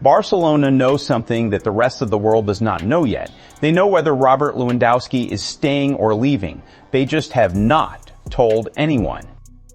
Barcelona knows something that the rest of the world does not know yet. They know whether Robert Lewandowski is staying or leaving. They just have not told anyone.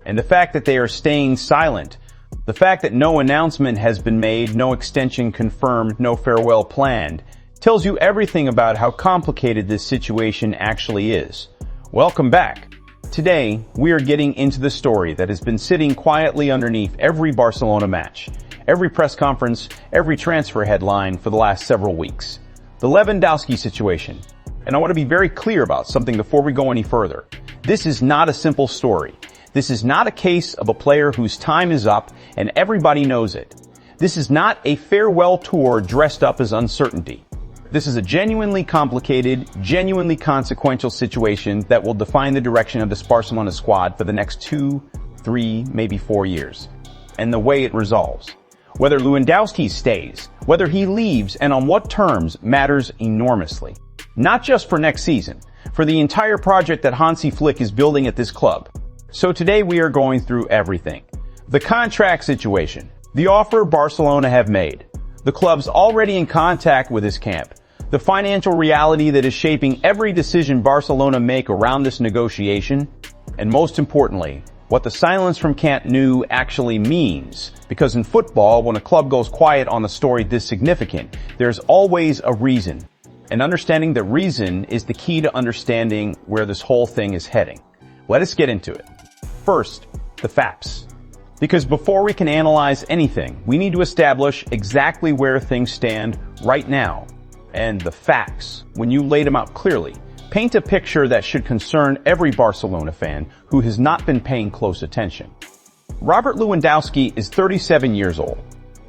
And the fact that they are staying silent, the fact that no announcement has been made, no extension confirmed, no farewell planned, tells you everything about how complicated this situation actually is. Welcome back. Today, we are getting into the story that has been sitting quietly underneath every Barcelona match, every press conference, every transfer headline for the last several weeks. The Lewandowski situation. And I want to be very clear about something before we go any further. This is not a simple story. This is not a case of a player whose time is up and everybody knows it. This is not a farewell tour dressed up as uncertainty. This is a genuinely complicated, genuinely consequential situation that will define the direction of this Barcelona squad for the next 2, 3, maybe 4 years. And the way it resolves. Whether Lewandowski stays, whether he leaves, and on what terms matters enormously. Not just for next season, for the entire project that Hansi Flick is building at this club. So today we are going through everything. The contract situation, the offer Barcelona have made, the club's already in contact with his camp, the financial reality that is shaping every decision Barcelona make around this negotiation, and most importantly, what the silence from Camp Nou actually means. Because in football, when a club goes quiet on a story this significant, there's always a reason. And understanding the reason is the key to understanding where this whole thing is heading. Let us get into it. First, the facts. Because before we can analyze anything, we need to establish exactly where things stand right now. And the facts, when you lay them out clearly, paint a picture that should concern every Barcelona fan who has not been paying close attention. Robert Lewandowski is 37 years old.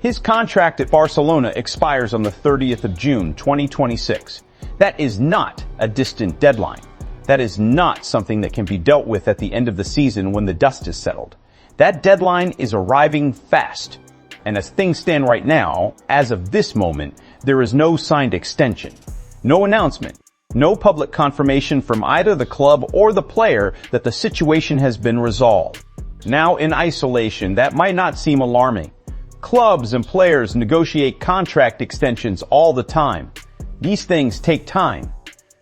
His contract at Barcelona expires on the 30th of June, 2026. That is not a distant deadline. That is not something that can be dealt with at the end of the season when the dust is settled. That deadline is arriving fast. And as things stand right now, as of this moment, there is no signed extension, no announcement, no public confirmation from either the club or the player that the situation has been resolved. Now in isolation, that might not seem alarming. Clubs and players negotiate contract extensions all the time. These things take time.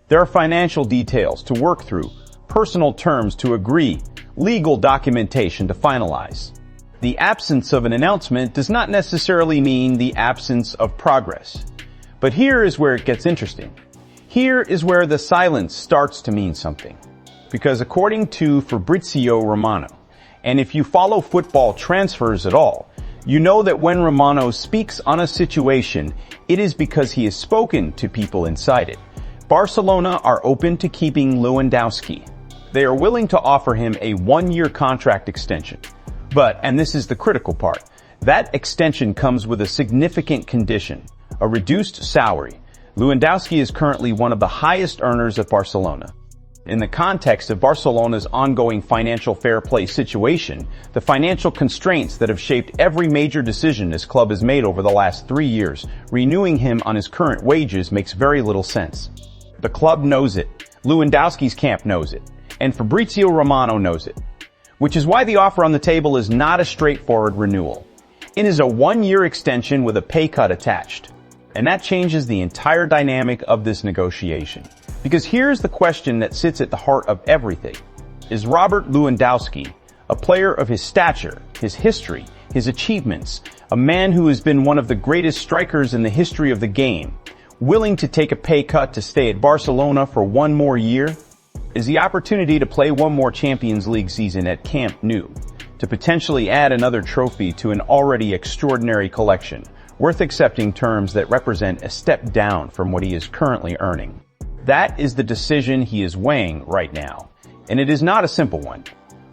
There are financial details to work through, personal terms to agree, legal documentation to finalize. The absence of an announcement does not necessarily mean the absence of progress. But here is where it gets interesting. Here is where the silence starts to mean something. Because according to Fabrizio Romano, and if you follow football transfers at all, you know that when Romano speaks on a situation, it is because he has spoken to people inside it. Barcelona are open to keeping Lewandowski. They are willing to offer him a 1-year contract extension. But, and this is the critical part, that extension comes with a significant condition, a reduced salary. Lewandowski is currently one of the highest earners at Barcelona. In the context of Barcelona's ongoing financial fair play situation, the financial constraints that have shaped every major decision this club has made over the last 3 years, renewing him on his current wages makes very little sense. The club knows it, Lewandowski's camp knows it, and Fabrizio Romano knows it. Which is why the offer on the table is not a straightforward renewal. It is a 1-year extension with a pay cut attached. And that changes the entire dynamic of this negotiation. Because here's the question that sits at the heart of everything. Is Robert Lewandowski, a player of his stature, his history, his achievements, a man who has been one of the greatest strikers in the history of the game, willing to take a pay cut to stay at Barcelona for 1 more year? Is the opportunity to play 1 more Champions League season at Camp Nou, to potentially add another trophy to an already extraordinary collection, worth accepting terms that represent a step down from what he is currently earning? That is the decision he is weighing right now, and it is not a simple one.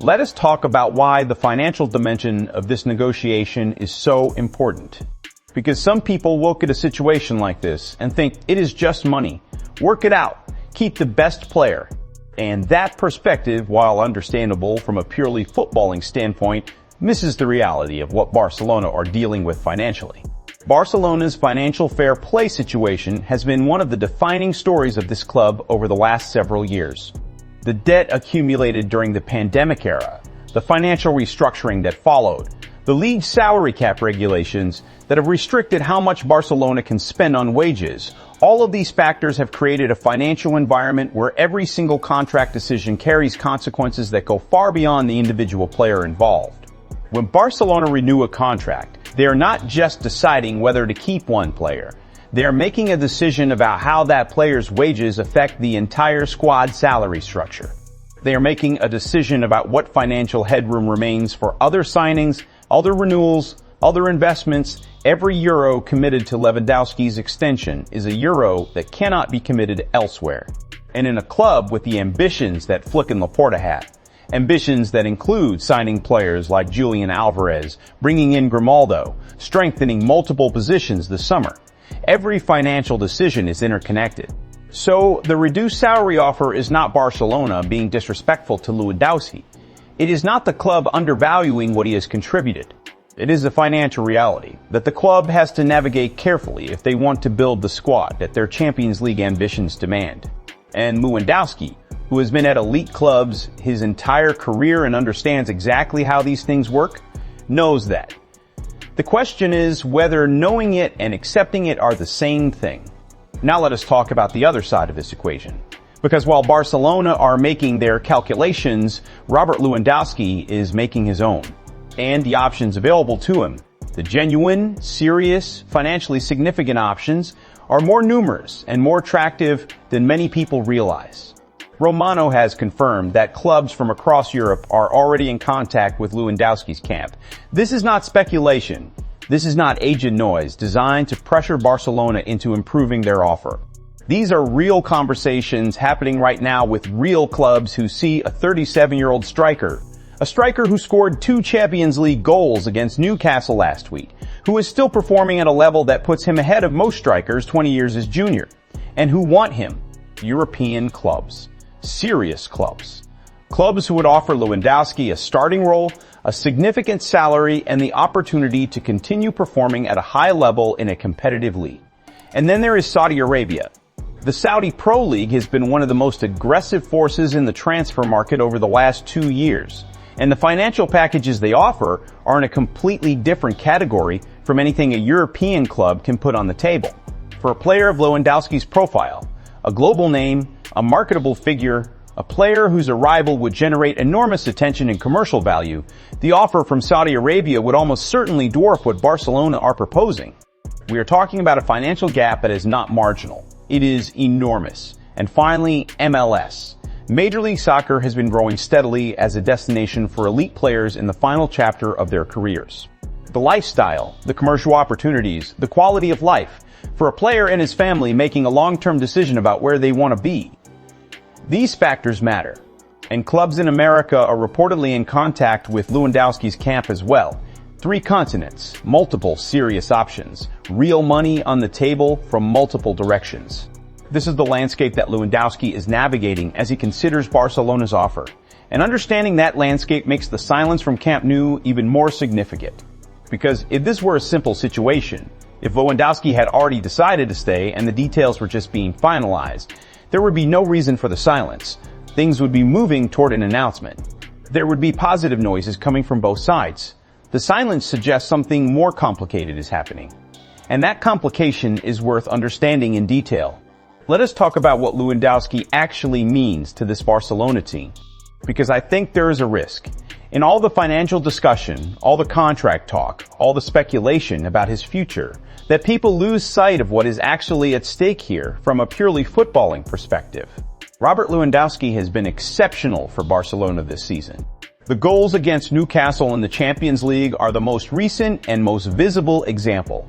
Let us talk about why the financial dimension of this negotiation is so important. Because some people look at a situation like this and think it is just money. Work it out. Keep the best player. And that perspective, while understandable from a purely footballing standpoint, misses the reality of what Barcelona are dealing with financially. Barcelona's financial fair play situation has been one of the defining stories of this club over the last several years. The debt accumulated during the pandemic era, the financial restructuring that followed, the league's salary cap regulations that have restricted how much Barcelona can spend on wages. All of these factors have created a financial environment where every single contract decision carries consequences that go far beyond the individual player involved. When Barcelona renew a contract, they are not just deciding whether to keep one player. They are making a decision about how that player's wages affect the entire squad salary structure. They are making a decision about what financial headroom remains for other signings, other renewals, other investments. Every euro committed to Lewandowski's extension is a euro that cannot be committed elsewhere. And in a club with the ambitions that Flick and Laporta had, ambitions that include signing players like Julian Alvarez, bringing in Grimaldo, strengthening multiple positions this summer, every financial decision is interconnected. So the reduced salary offer is not Barcelona being disrespectful to Lewandowski. It is not the club undervaluing what he has contributed. It is a financial reality that the club has to navigate carefully if they want to build the squad that their Champions League ambitions demand. And Lewandowski, who has been at elite clubs his entire career and understands exactly how these things work, knows that. The question is whether knowing it and accepting it are the same thing. Now let us talk about the other side of this equation. Because while Barcelona are making their calculations, Robert Lewandowski is making his own. And the options available to him, the genuine, serious, financially significant options, are more numerous and more attractive than many people realize. Romano has confirmed that clubs from across Europe are already in contact with Lewandowski's camp. This is not speculation. This is not agent noise designed to pressure Barcelona into improving their offer. These are real conversations happening right now with real clubs who see a 37-year-old striker, a striker who scored 2 Champions League goals against Newcastle last week, who is still performing at a level that puts him ahead of most strikers 20 years his junior, and who want him. European clubs. Serious clubs. Clubs who would offer Lewandowski a starting role, a significant salary, and the opportunity to continue performing at a high level in a competitive league. And then there is Saudi Arabia. The Saudi Pro League has been one of the most aggressive forces in the transfer market over the last 2 years. And the financial packages they offer are in a completely different category from anything a European club can put on the table. For a player of Lewandowski's profile, a global name, a marketable figure, a player whose arrival would generate enormous attention and commercial value, the offer from Saudi Arabia would almost certainly dwarf what Barcelona are proposing. We are talking about a financial gap that is not marginal. It is enormous. And finally, MLS. Major League Soccer has been growing steadily as a destination for elite players in the final chapter of their careers. The lifestyle, the commercial opportunities, the quality of life, for a player and his family making a long-term decision about where they want to be. These factors matter, and clubs in America are reportedly in contact with Lewandowski's camp as well. 3 continents, multiple serious options, real money on the table from multiple directions. This is the landscape that Lewandowski is navigating as he considers Barcelona's offer. And understanding that landscape makes the silence from Camp Nou even more significant. Because if this were a simple situation, if Lewandowski had already decided to stay and the details were just being finalized, there would be no reason for the silence. Things would be moving toward an announcement. There would be positive noises coming from both sides. The silence suggests something more complicated is happening. And that complication is worth understanding in detail. Let us talk about what Lewandowski actually means to this Barcelona team. Because I think there is a risk. In all the financial discussion, all the contract talk, all the speculation about his future, that people lose sight of what is actually at stake here from a purely footballing perspective. Robert Lewandowski has been exceptional for Barcelona this season. The goals against Newcastle in the Champions League are the most recent and most visible example.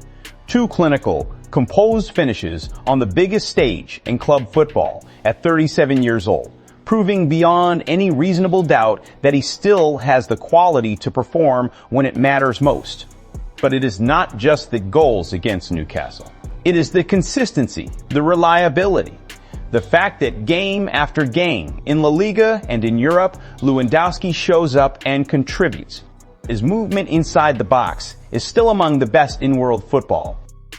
2 clinical, composed finishes on the biggest stage in club football at 37 years old, proving beyond any reasonable doubt that he still has the quality to perform when it matters most. But it is not just the goals against Newcastle. It is the consistency, the reliability, the fact that game after game, in La Liga and in Europe, Lewandowski shows up and contributes. His movement inside the box is still among the best in world football.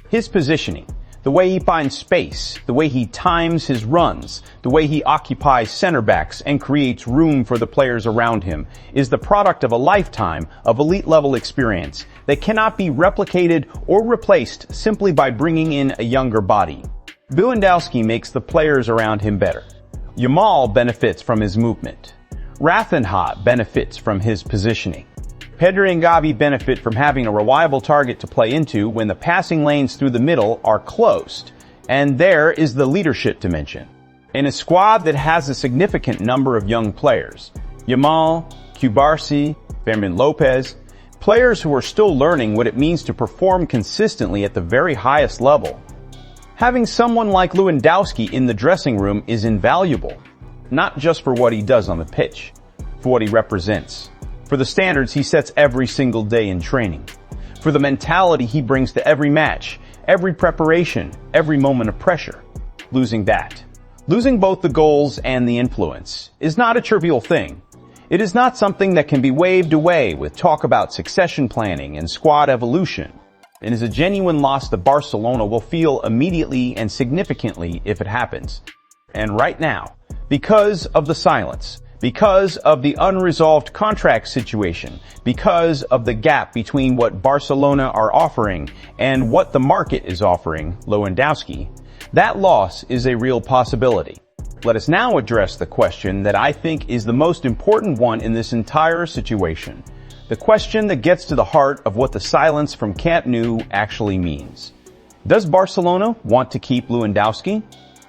His positioning, the way he finds space, the way he times his runs, the way he occupies center backs and creates room for the players around him is the product of a lifetime of elite-level experience that cannot be replicated or replaced simply by bringing in a younger body. Lewandowski makes the players around him better. Yamal benefits from his movement. Rafinha benefits from his positioning. Pedri and Gavi benefit from having a reliable target to play into when the passing lanes through the middle are closed. And there is the leadership dimension. In a squad that has a significant number of young players, Yamal, Cubarsí, Fermin Lopez, players who are still learning what it means to perform consistently at the very highest level, having someone like Lewandowski in the dressing room is invaluable. Not just for what he does on the pitch, for what he represents, for the standards he sets every single day in training, for the mentality he brings to every match, every preparation, every moment of pressure. Losing both the goals and the influence, is not a trivial thing. It is not something that can be waved away with talk about succession planning and squad evolution. It is a genuine loss that Barcelona will feel immediately and significantly if it happens. And right now, because of the silence, because of the unresolved contract situation, because of the gap between what Barcelona are offering and what the market is offering Lewandowski, that loss is a real possibility. Let us now address the question that I think is the most important one in this entire situation. The question that gets to the heart of what the silence from Camp Nou actually means. Does Barcelona want to keep Lewandowski?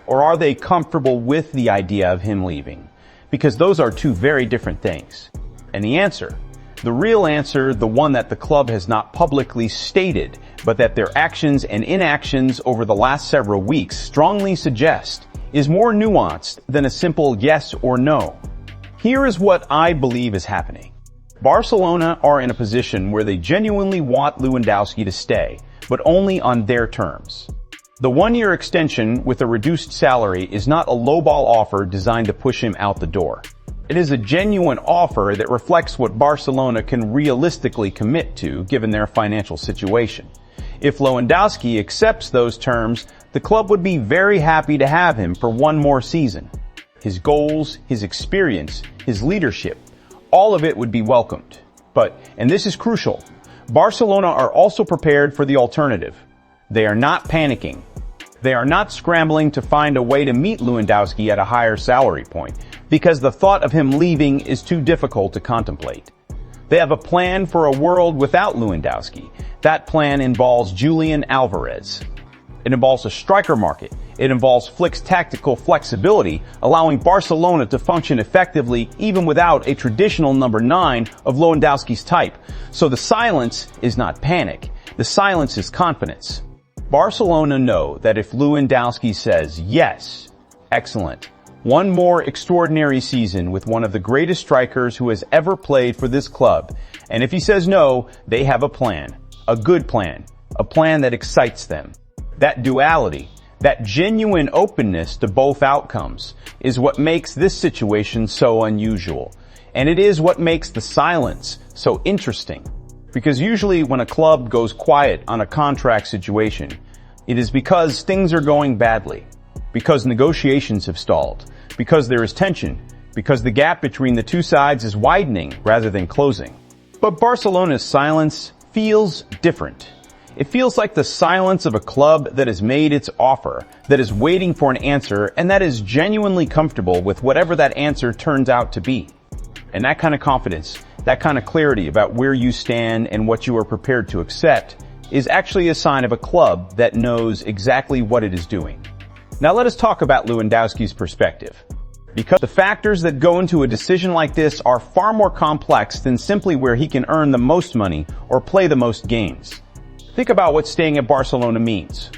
Or are they comfortable with the idea of him leaving? Because those are two very different things. And the real answer, the one that the club has not publicly stated, but that their actions and inactions over the last several weeks strongly suggest, is more nuanced than a simple yes or no. Here is what I believe is happening. Barcelona are in a position where they genuinely want Lewandowski to stay, but only on their terms. The one-year extension with a reduced salary is not a lowball offer designed to push him out the door. It is a genuine offer that reflects what Barcelona can realistically commit to given their financial situation. If Lewandowski accepts those terms, the club would be very happy to have him for one more season. His goals, his experience, his leadership, all of it would be welcomed. But, and this is crucial, Barcelona are also prepared for the alternative. They are not panicking. They are not scrambling to find a way to meet Lewandowski at a higher salary point, because the thought of him leaving is too difficult to contemplate. They have a plan for a world without Lewandowski. That plan involves Julian Alvarez. It involves a striker market. It involves Flick's tactical flexibility, allowing Barcelona to function effectively even without a traditional number 9 of Lewandowski's type. So the silence is not panic. The silence is confidence. Barcelona know that if Lewandowski says, yes, excellent, one more extraordinary season with one of the greatest strikers who has ever played for this club, and if he says no, they have a plan, a good plan, a plan that excites them. That duality, that genuine openness to both outcomes, is what makes this situation so unusual. And it is what makes the silence so interesting. Because usually when a club goes quiet on a contract situation, it is because things are going badly, because negotiations have stalled, because there is tension, because the gap between the two sides is widening rather than closing. But Barcelona's silence feels different. It feels like the silence of a club that has made its offer, that is waiting for an answer, and that is genuinely comfortable with whatever that answer turns out to be. And that kind of confidence, that kind of clarity about where you stand and what you are prepared to accept is actually a sign of a club that knows exactly what it is doing. Now let us talk about Lewandowski's perspective. Because the factors that go into a decision like this are far more complex than simply where he can earn the most money or play the most games. Think about what staying at Barcelona means.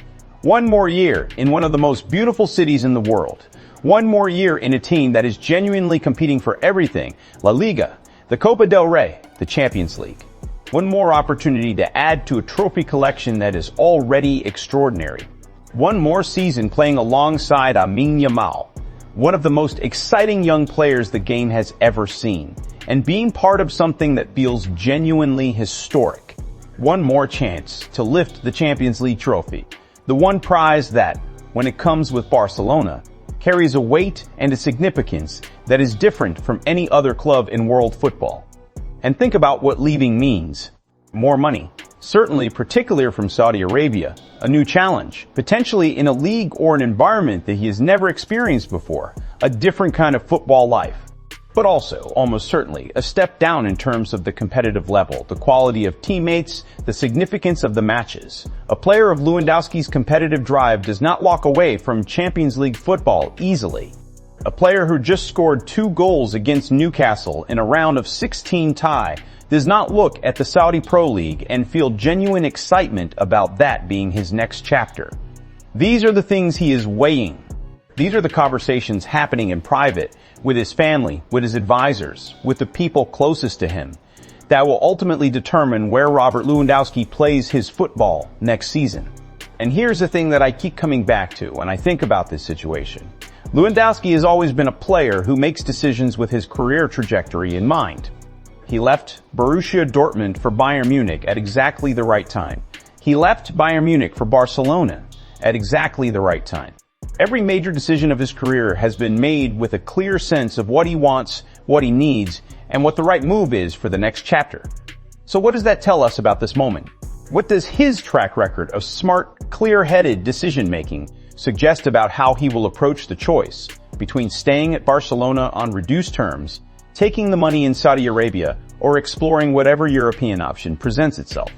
One more year in one of the most beautiful cities in the world. One more year in a team that is genuinely competing for everything. La Liga, the Copa del Rey, the Champions League. One more opportunity to add to a trophy collection that is already extraordinary. One more season playing alongside Lamine Yamal, one of the most exciting young players the game has ever seen, and being part of something that feels genuinely historic. One more chance to lift the Champions League trophy, The one prize that, when it comes with Barcelona, carries a weight and a significance that is different from any other club in world football. And think about what leaving means. More money. Certainly, particularly from Saudi Arabia. A new challenge. Potentially in a league or an environment that he has never experienced before. A different kind of football life. But also, almost certainly, a step down in terms of the competitive level, the quality of teammates, the significance of the matches. A player of Lewandowski's competitive drive does not walk away from Champions League football easily. A player who just scored 2 goals against Newcastle in a round of 16 tie does not look at the Saudi Pro League and feel genuine excitement about that being his next chapter. These are the things he is weighing. These are the conversations happening in private, with his family, with his advisors, with the people closest to him, that will ultimately determine where Robert Lewandowski plays his football next season. And here's the thing that I keep coming back to when I think about this situation. Lewandowski has always been a player who makes decisions with his career trajectory in mind. He left Borussia Dortmund for Bayern Munich at exactly the right time. He left Bayern Munich for Barcelona at exactly the right time. Every major decision of his career has been made with a clear sense of what he wants, what he needs, and what the right move is for the next chapter. So what does that tell us about this moment? What does his track record of smart, clear-headed decision-making suggest about how he will approach the choice between staying at Barcelona on reduced terms, taking the money in Saudi Arabia, or exploring whatever European option presents itself?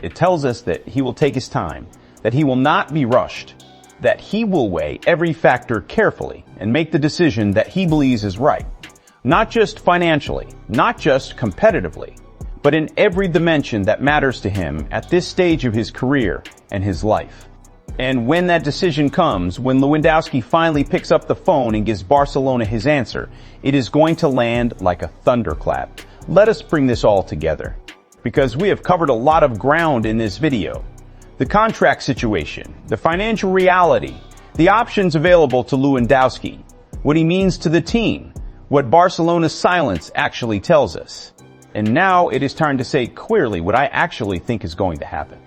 It tells us that he will take his time, that he will not be rushed, that he will weigh every factor carefully and make the decision that he believes is right. Not just financially, not just competitively, but in every dimension that matters to him at this stage of his career and his life. And when that decision comes, when Lewandowski finally picks up the phone and gives Barcelona his answer, it is going to land like a thunderclap. Let us bring this all together, because we have covered a lot of ground in this video. The contract situation, the financial reality, the options available to Lewandowski, what he means to the team, what Barcelona's silence actually tells us. And now it is time to say clearly what I actually think is going to happen.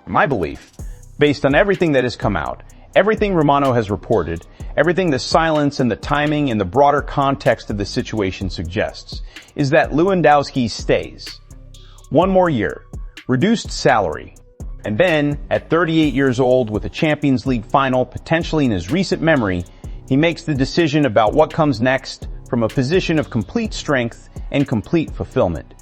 My belief, based on everything that has come out, everything Romano has reported, everything the silence and the timing and the broader context of the situation suggests, is that Lewandowski stays. 1 more year, reduced salary, and then, at 38 years old with a Champions League final potentially in his recent memory, he makes the decision about what comes next from a position of complete strength and complete fulfillment.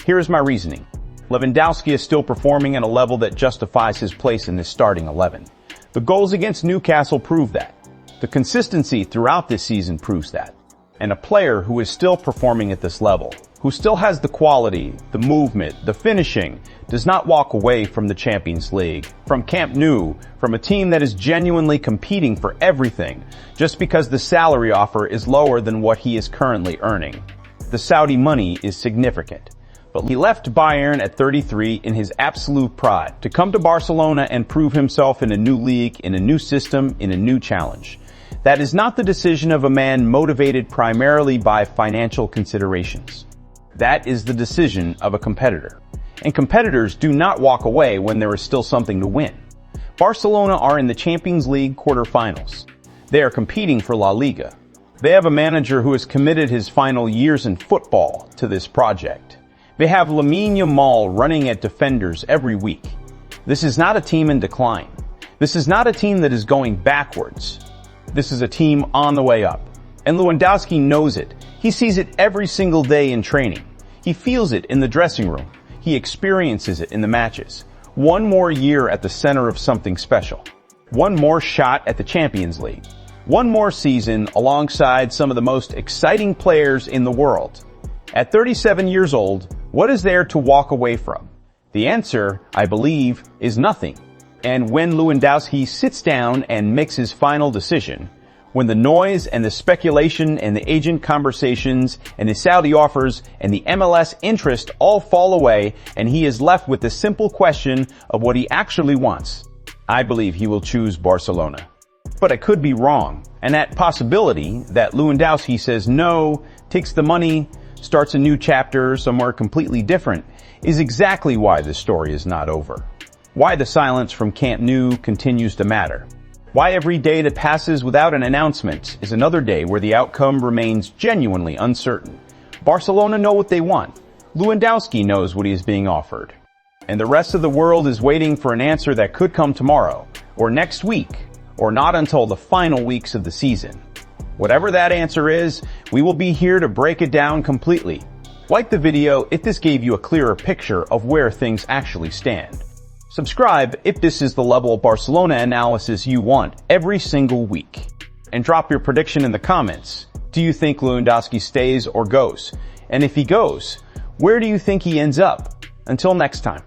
Here is my reasoning. Lewandowski is still performing at a level that justifies his place in this starting 11. The goals against Newcastle prove that. The consistency throughout this season proves that. And a player who is still performing at this level, who still has the quality, the movement, the finishing, does not walk away from the Champions League, from Camp Nou, from a team that is genuinely competing for everything, just because the salary offer is lower than what he is currently earning. The Saudi money is significant. But he left Bayern at 33 in his absolute pride to come to Barcelona and prove himself in a new league, in a new system, in a new challenge. That is not the decision of a man motivated primarily by financial considerations. That is the decision of a competitor. And competitors do not walk away when there is still something to win. Barcelona are in the Champions League quarterfinals. They are competing for La Liga. They have a manager who has committed his final years in football to this project. They have Lamine Yamal running at defenders every week. This is not a team in decline. This is not a team that is going backwards. This is a team on the way up. And Lewandowski knows it. He sees it every single day in training. He feels it in the dressing room. He experiences it in the matches. 1 more year at the center of something special. 1 more shot at the Champions League. 1 more season alongside some of the most exciting players in the world. At 37 years old, what is there to walk away from? The answer, I believe, is nothing. And when Lewandowski sits down and makes his final decision, when the noise and the speculation and the agent conversations and the Saudi offers and the MLS interest all fall away and he is left with the simple question of what he actually wants, I believe he will choose Barcelona. But I could be wrong, and that possibility that Lewandowski says no, takes the money, starts a new chapter somewhere completely different, is exactly why this story is not over. Why the silence from Camp Nou continues to matter. Why every day that passes without an announcement is another day where the outcome remains genuinely uncertain. Barcelona know what they want. Lewandowski knows what he is being offered. And the rest of the world is waiting for an answer that could come tomorrow, or next week, or not until the final weeks of the season. Whatever that answer is, we will be here to break it down completely. Like the video if this gave you a clearer picture of where things actually stand. Subscribe if this is the level of Barcelona analysis you want every single week. And drop your prediction in the comments. Do you think Lewandowski stays or goes? And if he goes, where do you think he ends up? Until next time.